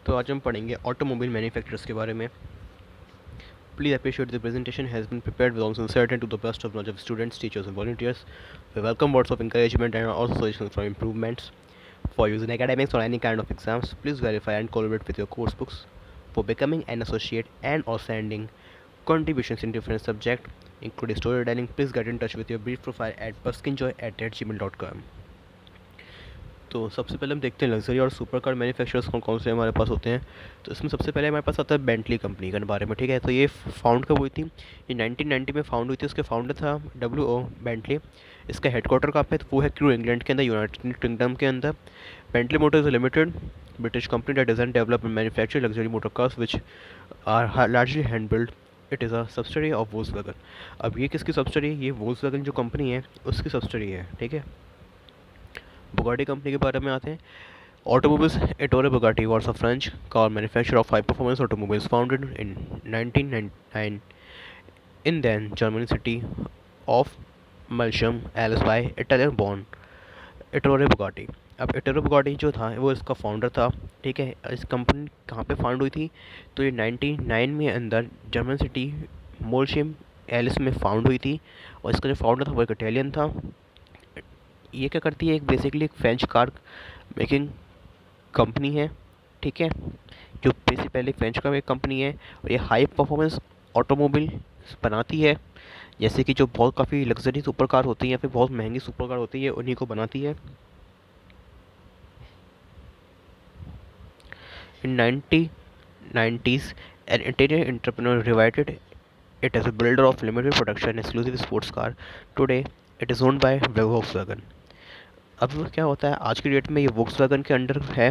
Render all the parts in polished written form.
तो आज हम पढ़ेंगे ऑटोमोबाइल मैन्युफैक्चरर्स के बारे में। Please appreciate the presentation has been prepared with all sincerity to the best of knowledge of students, teachers, and volunteers. We welcome words of encouragement and also suggestions for improvements. For using academics or any kind of exams, please verify and collaborate with your course books. For becoming an associate and or sending contributions in different subjects, including storytelling, please get in touch with your brief profile at buskinjoy@gmail.com. तो सबसे पहले हम देखते हैं luxury और super car manufacturers कौन कौन से हमारे पास होते हैं। तो इसमें सबसे पहले हमारे पास आता है बेंटली कंपनी के बारे में। ठीक है, तो ये फाउंड कब हुई थी? ये 1990 में फाउंड हुई थी। उसके फाउंडर था W.O. बेंटली। इसका हेडक्वार्टर कहाँ पे? तो वो है क्रू इंग्लैंड के अंदर, यूनाइटेड किंगडम के अंदर। Bentley Motors Limited British company that design develop and manufacture luxury motor cars which are largely hand build. It is a subsidiary of Volkswagen. अब ये किसकी सब्सिडरी है? ये वोल्क्सवैगन जो कंपनी है उसकी सब्सिडरी है। ठीक है, बुगाटी कंपनी के बारे में आते हैं। Automobiles Ettore Bugatti was a French car manufacturer of high-performance automobiles founded in 1999 in then German city of Melcham, Alice by Italian-born Ettore Bugatti। अब Ettore Bugatti जो था वो इसका फाउंडर था। ठीक है, इस कंपनी कहाँ पे फाउंड हुई थी? तो ये 99 में अंदर जर्मन सिटी मोलशेम एलिस में फाउंड हुई थी। और इसका जो फाउंडर था वो एक इटालियन था। ये क्या करती है? एक बेसिकली एक फ्रेंच कार मेकिंग कंपनी है। ठीक है, जो पहले फ्रेंच का एक कंपनी है और ये हाई परफॉर्मेंस ऑटोमोबाइल बनाती है। जैसे कि जो बहुत काफ़ी लग्जरी सुपर कार होती है या फिर बहुत महंगी सुपर कार होती है उन्हीं को बनाती है। In 1990s an interior entrepreneur revisited it as a builder of limited production exclusive sports car. Today it is owned by Volkswagen. अब क्या होता है आज की डेट में ये वोक्सवैगन के अंडर है।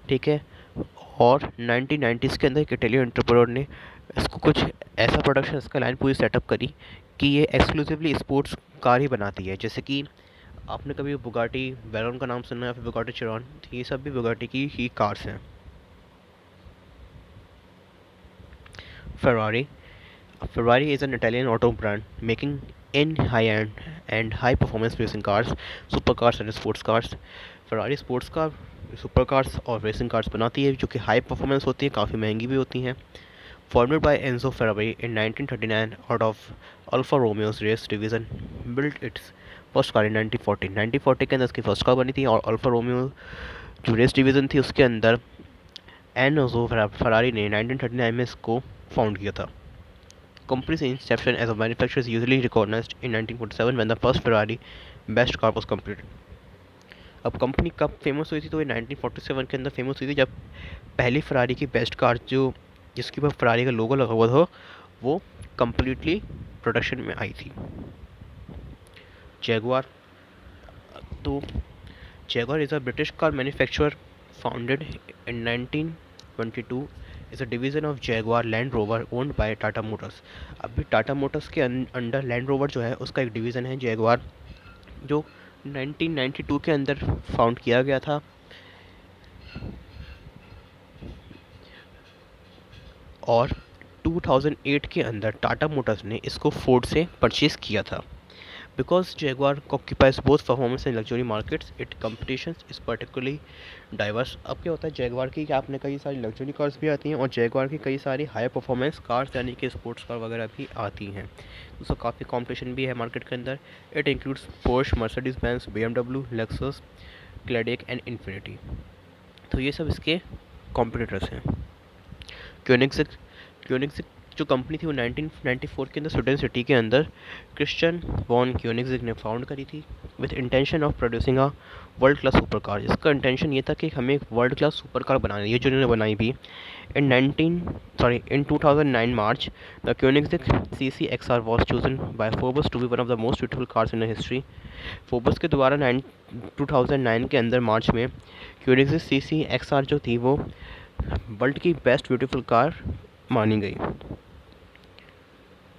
ठीक है, और 1990s के अंदर एक इटालियन एंटरप्रेन्योर ने इसको कुछ ऐसा प्रोडक्शन इसका लाइन पूरी सेटअप करी कि ये एक्सक्लूसिवली स्पोर्ट्स कार ही बनाती है। जैसे कि आपने कभी बुगाटी वेरॉन का नाम सुना है, फिर बुगाटी चिरॉन, ये सब भी बुगाटी की ही कार्स हैं। Ferrari. Ferrari is an Italian auto brand making in high-end and high-performance racing cars, supercars and sports cars. Ferrari sports car, super cars और रेसिंग कार्स बनाती है जो कि हाई परफॉर्मेंस होती है, काफ़ी महंगी भी होती हैं। Formed by Enzo Ferrari in 1939 out of Alfa Romeo's race division, built its first car in 1940। 1940 के अंदर इसकी फर्स्ट कार बनी थी और अल्फा रोमियो जो रेस डिवीज़न थी उसके अंदर एनजो फरारी ने 1939 में इसको फाउंड किया था। Company's inception as a manufacturer is usually recognized in 1947 when the first Ferrari best car was completed. अब कंपनी कब फेमस हुई थी? तो ये 1947 के अंदर फेमस हुई थी जब पहली फरारी की बेस्ट कार जो जिसके ऊपर फरारी का लोगो लगा हुआ था वो कम्प्लीटली प्रोडक्शन में आई थी। जैगुआर। तो Jaguar is a British car manufacturer founded in 1922 is a division of Jaguar land rover owned by Tata Motors. अभी टाटा मोटर्स के अंडर लैंड रोवर जो है उसका एक डिवीज़न है जैगुआर, जो 1992 के अंदर फाउंड किया गया था। और 2008 के अंदर टाटा मोटर्स ने इसको फोर्ड से परचेज़ किया था। Because Jaguar occupies both performance and luxury markets, its competition is particularly diverse. अब क्या होता है जैगवार की कि आपने कई सारी लग्जरी कार्स भी आती हैं और जैगवार की कई सारी हाई परफॉर्मेंस कार्स यानी कि स्पोर्ट्स कार वगैरह भी आती हैं। उसका काफ़ी कंपटीशन भी है मार्केट के अंदर। It includes Porsche, Mercedes Benz, BMW, Lexus, Cadillac and Infiniti. तो ये सब इसके कॉम्पिटिटर्स हैं। क्योनिग्जिग जो कंपनी थी वो 1994 के अंदर स्वीडन सिटी के अंदर क्रिश्चियन वॉन क्योनिग्जिग ने फाउंड करी थी with intention of producing a world class super car. इसका इंटेंशन ये था कि हमें एक वर्ल्ड क्लास सुपर कार बनानी है, जो उन्होंने बनाई भी। In 2009 March the Koenigsegg CC-XR was chosen by Forbes to be one of the most beautiful cars in history. Forbes के द्वारा 2009 के अंदर मार्च में क्योनिग्जिग CC-XR जो थी वो वर्ल्ड की बेस्ट ब्यूटीफुल कार मानी गई।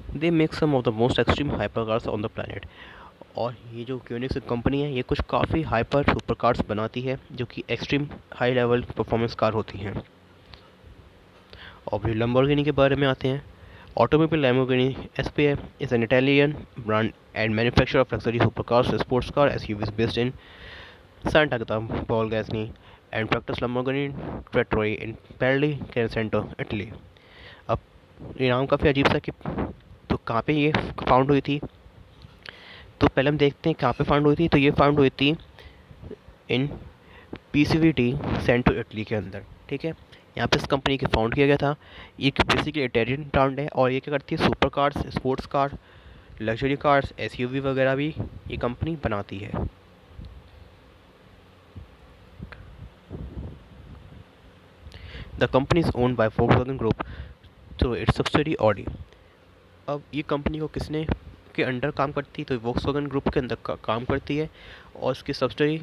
They make some of the most extreme hyper cars on the planet. और ये जो क्योनिग्स कंपनी है ये कुछ काफ़ी हाइपर सुपर कार्स बनाती है जो कि extreme high level performance car होती हैं। और लैम्बोर्गिनी के बारे में आते हैं। Automobile Lamborghini SPA is an Italian brand and manufacturer of luxury super cars sports car SUVs based in Sant'Agata, Bolgasni, and factors Lamborghini ट्रेटोरी इन पैरली कैसेंटो इटली। अब ये नाम काफ़ी अजीब सा कि तो कहाँ पे ये फाउंड हुई थी, तो पहले हम देखते हैं कहाँ पे फाउंड हुई थी। तो ये फाउंड हुई थी इन पीसीवीटी सेंटो इटली के अंदर, ठीक है। यहाँ पे इस कंपनी को फाउंड किया गया था। ये बेसिकली इटालियन ब्रांड है और ये क्या करती है, super cars, sports car, luxury cars, SUV वगैरह भी ये कंपनी बनाती है। The company is owned by Volkswagen group through it's subsidiary Audi. अब ये कंपनी को किसने के अंडर काम करती है, तो वोक्सवैगन ग्रुप के अंदर काम करती है और इसकी सब्सिडी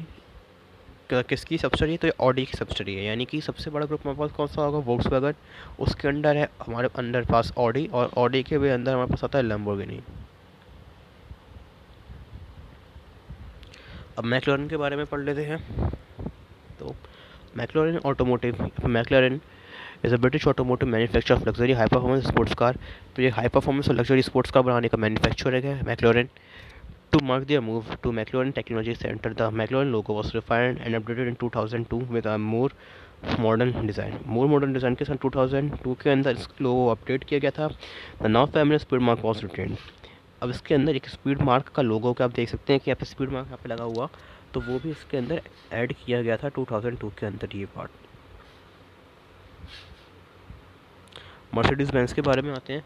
किसकी सब्सिडी है, तो ये ऑडी की सब्सिडी है। यानी कि सबसे बड़ा ग्रुप हमारे पास कौन सा होगा, वोक्सवैगन, उसके अंडर है हमारे अंदर पास ऑडी, और ऑडी के भी अंदर हमारे पास आता है लैम्बोर्गिनी। अब मैक्लारेन के बारे में पढ़ लेते हैं। तो McLaren automotive, McLaren is a British automotive manufacture of luxury high performance sports car. तो ये हाई परफॉर्मेंस और लग्जरी स्पोर्ट्स कार बनाने का मैन्युफैक्चरर है McLaren. To mark their move to McLaren Technology Center, the McLaren logo was refined and updated in 2002 with a more modern design. More modern design के साथ 2002 के अंदर इस लोगो update किया गया था। The now famous speed mark was retained. अब इसके अंदर एक स्पीड मार्क का लोगो का आप देख सकते हैं कि यहाँ पे स्पीड मार्क यहाँ पे लगा हुआ, तो वो भी इसके अंदर ऐड किया गया था 2002 के अंदर ये पार्ट। मर्सिडीज बेंज के बारे में आते हैं।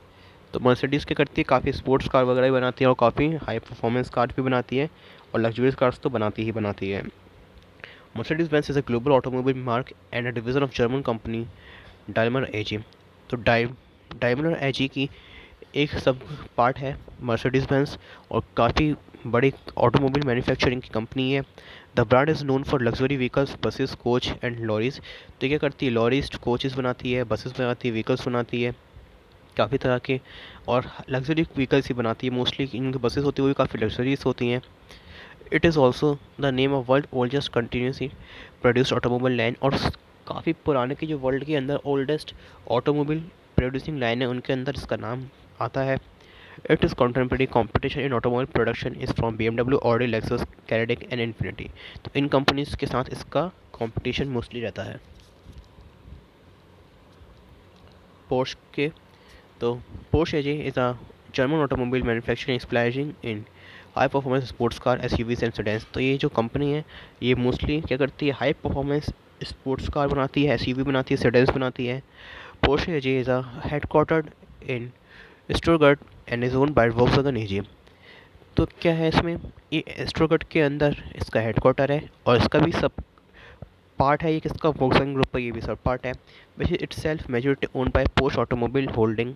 तो मर्सिडीज़ क्या करती है, काफ़ी स्पोर्ट्स कार वगैरह भी बनाती है और काफ़ी हाई परफॉर्मेंस कार भी बनाती है और लग्जरियस कार्स तो बनाती ही बनाती है। Mercedes Benz is a global automobile mark and a division of German company Daimler AG. तो डाइमलर एजी की एक सब पार्ट है मर्सिडीज बेंज और काफ़ी बड़ी ऑटोमोबाइल मैन्युफैक्चरिंग की कंपनी है। The brand is known for luxury vehicles, buses, coach and lorries. तो क्या करती है, लॉरीज, कोचेस बनाती है, बसेस बनाती है, व्हीकल्स बनाती है काफ़ी तरह के, और लग्जरी व्हीकल्स ही बनाती है। मोस्टली इनकी बसेस होती है वो भी काफ़ी लग्जरीज होती हैं। It is also the name of world oldest continuously produced automobile line, और काफ़ी पुराने की जो वर्ल्ड के अंदर ओल्डेस्ट ऑटोमोबाइल प्रोड्यूसिंग लाइन है उनके अंदर इसका नाम आता है। It is contemporary competition in automobile production is from BMW, Audi, Lexus, Cadillac and Infiniti. तो इन कंपनीज के साथ इसका कॉम्पिटिशन मोस्टली रहता है। पोर्श के, तो Porsche AG is a German automobile manufacturing specializing in high performance sports car, SUVs and sedans। तो ये जो कंपनी है ये मोस्टली क्या करती है, हाई परफॉर्मेंस स्पोर्ट्स कार बनाती है, SUV बनाती है, सेडान्स बनाती है। Porsche AG is a headquartered in Stuttgart and is owned by Volkswagen AG। तो क्या है इसमें, ये स्टुटगार्ट के अंदर इसका हेडक्वार्टर है और इसका भी सब पार्ट है, ये किसका, वोक्सवैगन ग्रुप का ये भी सब पार्ट है। Which it self majority owned by Porsche automobile holding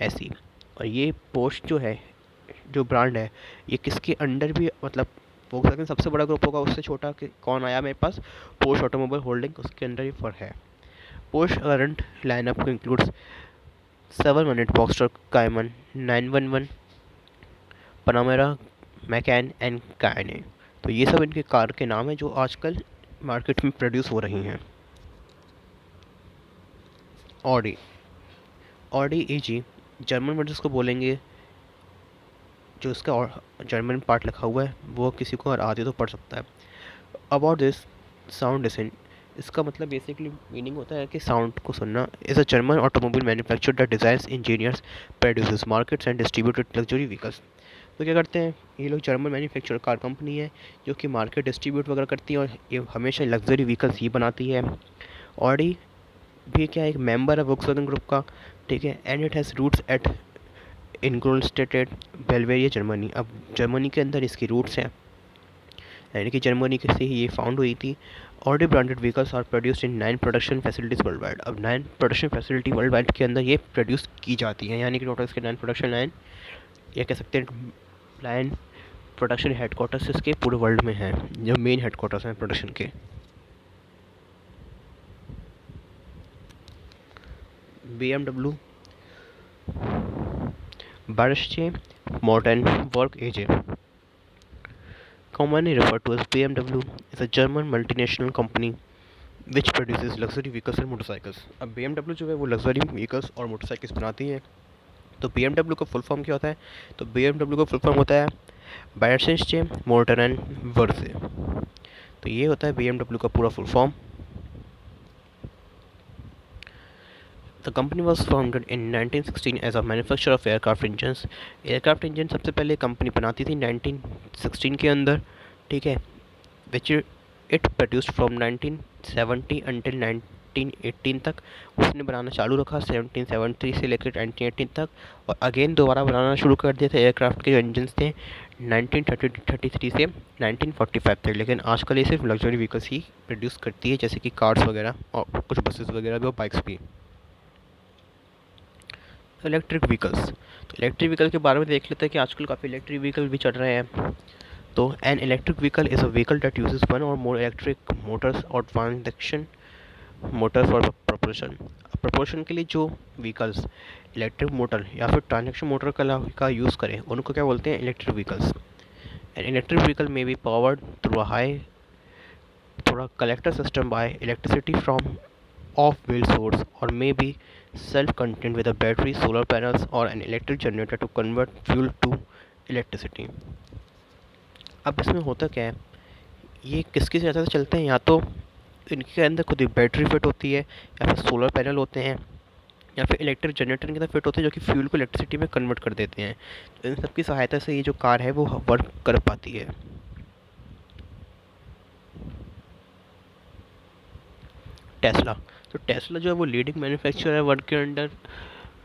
ऐसी। और ये पोर्श जो है, जो ब्रांड है, ये किसके अंडर भी, मतलब वोक्सवैगन सबसे बड़ा ग्रुप होगा, उससे छोटा कि कौन आया मेरे पास, पोर्श ऑटोमोबाइल होल्डिंग, उसके अंडर ही फर है। Porsche current lineup includes 700 Boxster, Cayman, 911, Panamera, Macan and Cayenne. तो ये सब इनके कार के नाम हैं जो आजकल मार्केट में प्रोड्यूस हो रही हैं। ऑडी, ऑडी एजी जर्मन वर्ड जिसको बोलेंगे, जो इसका जर्मन पार्ट लिखा हुआ है वो किसी को आते तो पढ़ सकता है। अबाउट दिस साउंड डिजाइन, इसका मतलब बेसिकली मीनिंग होता है कि साउंड को सुनना। Is a German automobile manufacture that designs, engineers, produces, markets and distributed luxury vehicles. तो क्या करते हैं ये लोग, जर्मन मैन्युफैक्चर कार कंपनी है जो कि मार्केट डिस्ट्रीब्यूट वगैरह करती है और ये हमेशा लग्जरी व्हीकल्स ही बनाती है। ऑडी भी क्या एक मेंबर है वोक्सवैगन ग्रुप का, ठीक है। And it has roots at Ingolstadt, Bavaria, Germany. अब जर्मनी के अंदर इसकी रूट्स हैं, यानी कि जर्मनी से ही ये फाउंड हुई थी। Audi branded vehicles are produced in 9 production facilities world wide. अब 9 प्रोडक्शन फैसिलिटी वर्ल्ड वाइड के अंदर ये प्रोड्यूस की जाती हैं, यानी कि टोटल इसके 9 प्रोडक्शन लाइन, या कह सकते हैं लाइन प्रोडक्शन हेडक्वार्टर्स इसके पूरे वर्ल्ड में हैं, जो मेन हेडक्वार्टर्स हैं प्रोडक्शन के। BMW, Borsche, Morten, Work AG, commonly referred to as BMW, is a German multinational company which produces luxury vehicles and motorcycles। अब BMW जो है वो लग्जरी व्हीकल्स और मोटरसाइकिल्स बनाती है। तो BMW का फुल फॉर्म क्या होता है, तो BMW का फुल फॉर्म होता है बायर्शेंस्चे मोटरन वर्से। तो ये होता है BMW का पूरा full form. The company was founded in 1916 as a manufacture of aircraft engines. Aircraft engine सबसे पहले कंपनी बनाती थी 1916 के अंदर, ठीक है, which it produced from 1970 until 1918 तक। उसने बनाना चालू रखा 1773 से लेकर 1918 तक, और अगेन दोबारा बनाना शुरू कर दिया था एयरक्राफ्ट के जो इंजन्स थे 1933 से 1945 तक। लेकिन आजकल ये सिर्फ लग्जरी व्हीकल्स ही प्रोड्यूस करती है, जैसे कि कार्स वगैरह और कुछ बसेस वगैरह भी और बाइक्स भी। इलेक्ट्रिक व्हीकल्स, तो इलेक्ट्रिक व्हीकल के बारे में देख लेते हैं कि आजकल काफ़ी इलेक्ट्रिक व्हीकल भी चल रहे हैं। तो N electric vehicle is a vehicle that uses one और मोर इलेक्ट्रिक मोटर्स और transaction motor for proportion. Proportion के लिए जो व्हीकल्स इलेक्ट्रिक मोटर या फिर ट्रांजैक्शन मोटर का यूज़ करें उनको क्या बोलते हैं, electric vehicles. An electric vehicle may be powered through a collector system by electricity from off wheel source or may be self contained with a battery, solar panels or an electric generator to convert fuel to electricity। अब इसमें होता क्या है, ये किसकी सहायता से चलते हैं, या तो इनके अंदर खुद ही बैटरी फिट होती है, या फिर सोलर पैनल होते हैं, या फिर इलेक्ट्रिक जनरेटर के अंदर फिट होते हैं जो कि फ्यूल को इलेक्ट्रिसिटी में कन्वर्ट कर देते हैं। तो इन सबकी सहायता से ये जो कार है वो वर्क कर पाती है। टेस्ला, तो टेस्ला जो है वो लीडिंग मैन्युफैक्चरर है वर्ल्ड के अंदर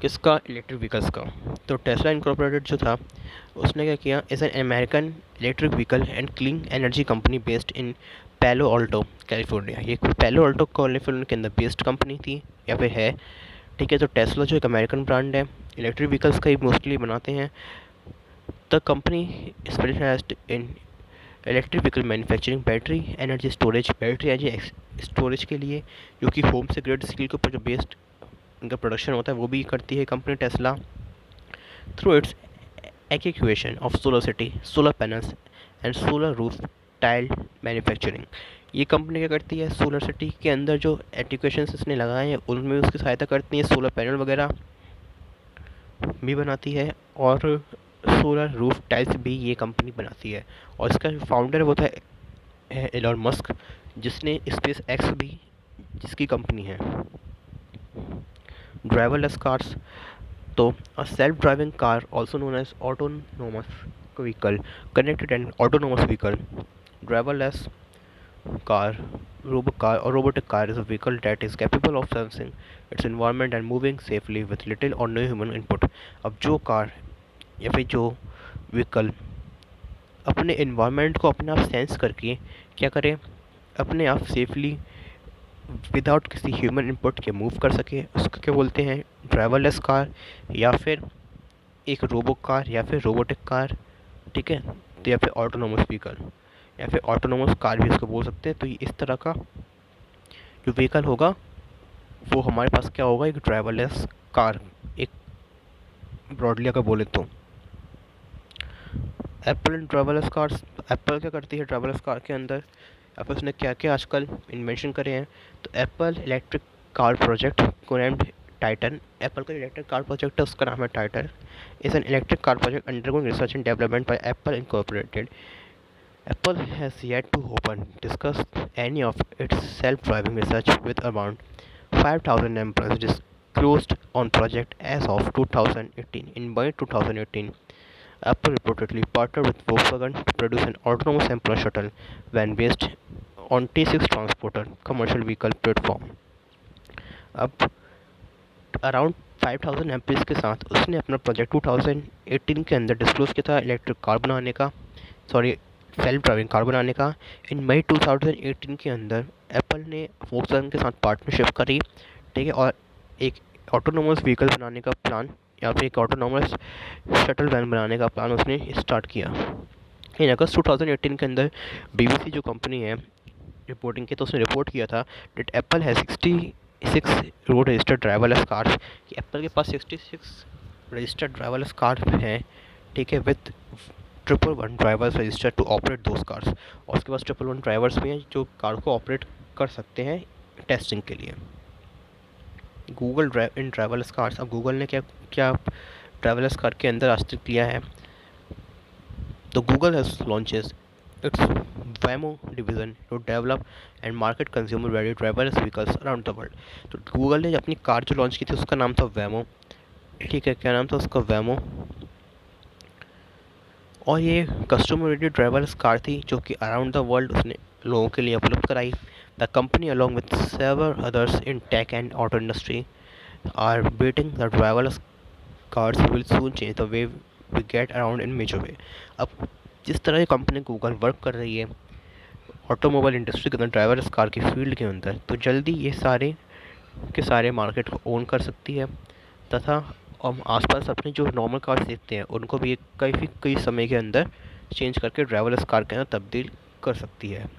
किसका, इलेक्ट्रिक व्हीकल्स का। तो टेस्ला इनकॉर्पोरेटेड जो था उसने क्या किया, is an American electric vehicle and clean energy company based in पैलो ऑल्टो कैलिफोर्निया। ये पैलो ऑल्टो कैलिफोर्निया के अंदर बेस्ड कंपनी थी या फिर है, ठीक है। तो टेस्ला जो एक अमेरिकन ब्रांड है, इलेक्ट्रिक व्हीकल्स का ही मोस्टली बनाते हैं। The company specialized in electric vehicle manufacturing, battery energy storage, battery energy storage के लिए, जो कि होम से ग्रिड स्किल के ऊपर जो बेस्ड इनका प्रोडक्शन होता है वो भी करती है company Tesla. Through its acquisition of Solar City, solar panels and solar roof tile manufacturing. ये कंपनी क्या करती है, सोलर सिटी के अंदर जो एप्लीकेशन इसने लगाए हैं उनमें उसकी सहायता करती है, सोलर पैनल वगैरह भी बनाती है और सोलर रूफ टाइल्स भी ये कंपनी बनाती है। और इसका फाउंडर वो था एलॉन मस्क, जिसने स्पेस एक्स भी जिसकी कंपनी है। ड्राइवरलेस कार्स, तो a self driving car also known as autonomous vehicle, connected and autonomous vehicle. Driverless car, robocar or robotic car is a vehicle that is capable of sensing its environment and moving safely with little or no human input। अब जो car या फिर जो vehicle अपने environment को अपने आप sense करके क्या करे, अपने आप सेफली विदाउट किसी ह्यूमन इनपुट के मूव कर सके, उसको क्या बोलते हैं, ड्राइवरलेस कार या फिर एक रोबो कार या फिर रोबोटिक कार, ठीक है। तो या फिर ऑटोनोमस व्हीकल या फिर ऑटोनोमस कार भी इसको बोल सकते हैं। तो इस तरह का जो व्हीकल होगा वो हमारे पास क्या होगा, एक ड्राइवरलेस कार, एक ब्रॉडली अगर बोले तो। Apple and driverless cars, Apple क्या करती है ड्राइवरलेस कार के अंदर, एप्पल ने क्या क्या आजकल इन्वेंशन करे हैं। तो एप्पल इलेक्ट्रिक कार प्रोजेक्ट को नेम्ड टाइटन, एप्पल का इलेक्ट्रिक कार प्रोजेक्ट है उसका नाम है Titan, is an electric car project undergoing research and development bye Apple incorporated. Apple has yet to discuss any of its self-driving research with around 5,000 employees disclosed on project as of 2018. In May 2018, Apple reportedly partnered with Volkswagen to produce an autonomous employee shuttle van based on T6 Transporter commercial vehicle platform। अब around 5,000 employees के साथ उसने अपना project 2018 के अंदर disclose किया था electric car बनाने का, सॉरी सेल्फ ड्राइविंग कार बनाने का। इन मई 2018 के अंदर एप्पल ने वोक्सवैगन के साथ पार्टनरशिप करी, ठीक है, और एक ऑटोनोमस व्हीकल बनाने का प्लान या फिर एक ऑटोनोमस शटल वैन बनाने का प्लान उसने स्टार्ट किया। इन अगस्त 2018 के अंदर BBC जो कंपनी है रिपोर्टिंग की, तो उसने रिपोर्ट किया था डेट एप्पल है 66 रोड रजिस्टर्ड ड्राइवरलेस कार्स, कि एप्पल के पास 66 रजिस्टर्ड ड्राइवरलेस कार हैं, ठीक है, with 111 drivers registered to operate those cars. और उसके पास 111 ड्राइवर्स भी हैं जो कार को ऑपरेट कर सकते हैं टेस्टिंग के लिए। गूगल इन ड्राइवरलेस कार्स, अब गूगल ने क्या क्या ड्राइवरलेस कार के अंदर आज तक किया है। तो Google has launches it's Waymo division to develop and market consumer-ready driverless vehicles around the world. तो गूगल ने अपनी कार जो लॉन्च की थी उसका नाम था वैमो, ठीक है, क्या नाम था उसका, वैमो। और ये कस्टमर रेडी ड्राइवरलेस कार थी जो कि अराउंड द वर्ल्ड उसने लोगों के लिए उपलब्ध कराई। The company along with several others in tech and auto industry are betting the driverless cars will soon change the way we get around in major way. अब जिस तरह ये कंपनी गूगल वर्क कर रही है ऑटोमोबाइल इंडस्ट्री के अंदर driverless car की फील्ड के अंदर, तो जल्दी ये सारे के सारे मार्केट को ओन कर सकती है तथा हम आसपास अपनी जो नॉर्मल कार्स देखते हैं उनको भी कई समय के अंदर चेंज करके ड्राइवरलेस कार के अंदर तब्दील कर सकती है।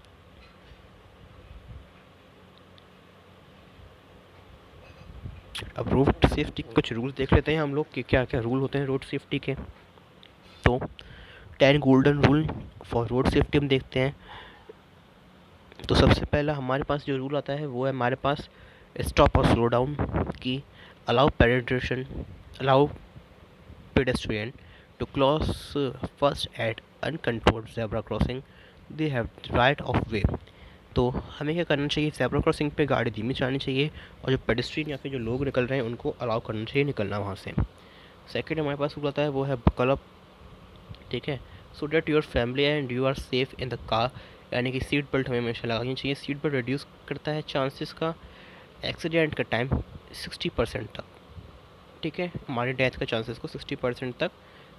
अब रोड सेफ्टी के कुछ रूल्स देख लेते हैं हम लोग कि क्या क्या रूल होते हैं रोड सेफ्टी के। तो 10 golden rule for road safety हम देखते हैं। तो सबसे पहला हमारे पास जो रूल आता है वो है हमारे पास स्टॉप और स्लो डाउन की, allow pedestrian to cross first at uncontrolled zebra crossing, they have right of way। तो हमें क्या करना चाहिए, ज़ेब्रा क्रॉसिंग पे गाड़ी धीमी चलानी चाहिए और जो पेडेस्ट्रियन या फिर जो लोग निकल रहे हैं उनको अलाउ करना चाहिए निकलना वहाँ से। सेकंड हमारे पास रूल आता है वो है बकल अप, ठीक है, so that your family and you are safe in the car, यानी कि सीट बेल्ट हमें हमेशा लगानी चाहिए। सीट बेल्ट रिड्यूस करता है चांसेस का एक्सीडेंट का टाइम 60% तक, ठीक है, हमारे डेथ के चांसेस को 60% तक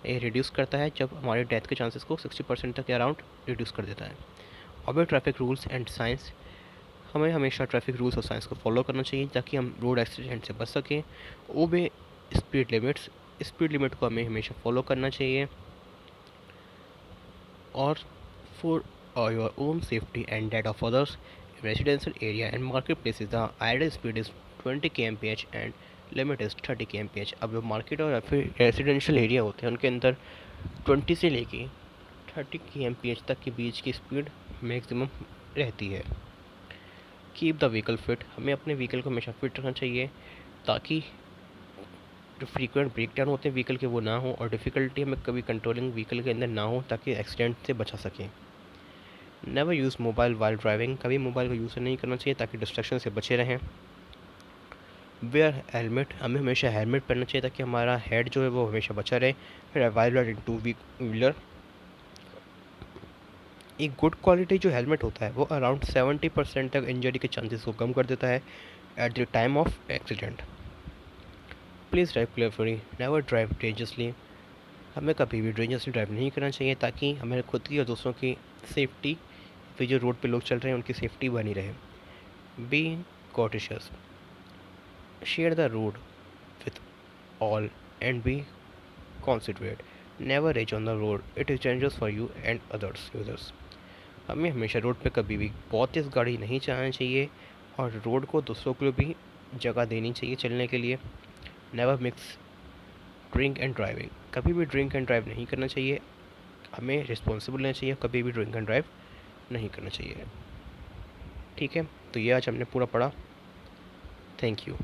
ये रिड्यूस करता है, जब हमारे डेथ के चांसेस को 60% तक के अराउंड रिड्यूस कर देता है। ओबे ट्रैफिक रूल्स एंड साइंस, हमें हमेशा ट्रैफिक रूल्स और साइंस को फॉलो करना चाहिए ताकि हम रोड एक्सीडेंट से बच सकें। ओबे स्पीड लिमिट को हमें हमेशा फॉलो करना चाहिए। और for your own safety and that of others residential area and market places the ideal speed is 20 kmph and limit is 30 kmph। अब जो मार्केट और फिर रेजिडेंशियल एरिया होते हैं उनके अंदर 20 से लेके 30 kmph तक के बीच की स्पीड मैक्सिमम रहती है। कीप द व्हीकल फिट, हमें अपने व्हीकल को हमेशा फिट रखना चाहिए ताकि जो फ्रीक्वेंट ब्रेक डाउन होते हैं व्हीकल के वो ना हो और डिफ़िकल्टी हमें कभी कंट्रोलिंग व्हीकल के अंदर ना हो ताकि एक्सीडेंट से बचा सकें। Never use mobile while driving, कभी मोबाइल का यूज़ नहीं करना चाहिए ताकि डिस्ट्रैक्शन से बचे रहें। वेयर हेलमेट, हमें हमेशा हेलमेट पहनना चाहिए ताकि हमारा हेड जो है वो हमेशा बचा रहे। फिर अवेलेबल इन टू व्हीलर, एक गुड क्वालिटी जो हेलमेट होता है वो अराउंड 70% तक इंजरी के चांसेस को कम कर देता है at the time of accident. Please drive carefully, never drive dangerously, हमें कभी भी डेंजरसली ड्राइव नहीं करना चाहिए ताकि हमें खुद की और दूसरों की सेफ्टी, फिर जो रोड पे लोग चल रहे हैं उनकी सेफ्टी बनी रहे। Be cautious, share the road with all and be considerate, never rage on the road, it is dangerous for you and others users। हमें हमेशा रोड पे कभी भी बहुत तेज़ गाड़ी नहीं चलानी चाहिए और रोड को दूसरों को भी जगह देनी चाहिए चलने के लिए। Never mix drink and driving, कभी भी ड्रिंक एंड ड्राइव नहीं करना चाहिए, हमें रिस्पॉन्सिबल रहना चाहिए, कभी भी ड्रिंक एंड ड्राइव नहीं करना चाहिए, ठीक है। तो ये आज हमने पूरा पढ़ा, थैंक यू।